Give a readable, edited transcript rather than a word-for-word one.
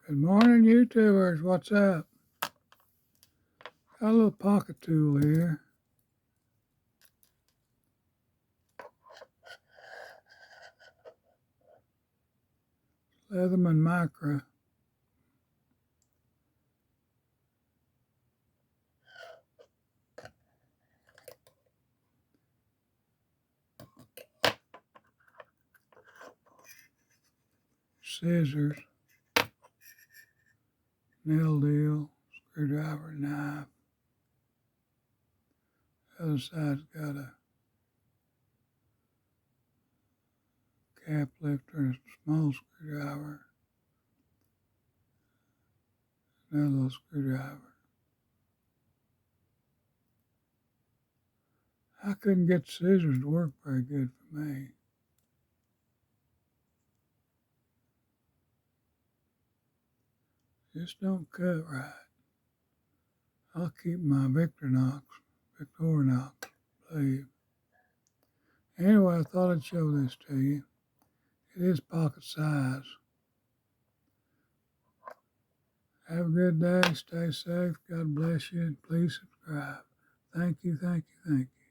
Good morning, YouTubers. What's up? Got a little pocket tool here. Leatherman Marca. Scissors. Nail deal. Screwdriver, knife. The other side's got a cap lifter and a small screwdriver. Another little screwdriver. I couldn't get scissors to work very good for me. Just don't cut right. I'll keep my Victorinox blade. Anyway, I thought I'd show this to you. It is pocket size. Have a good day. Stay safe. God bless you. And please subscribe. Thank you, thank you, thank you.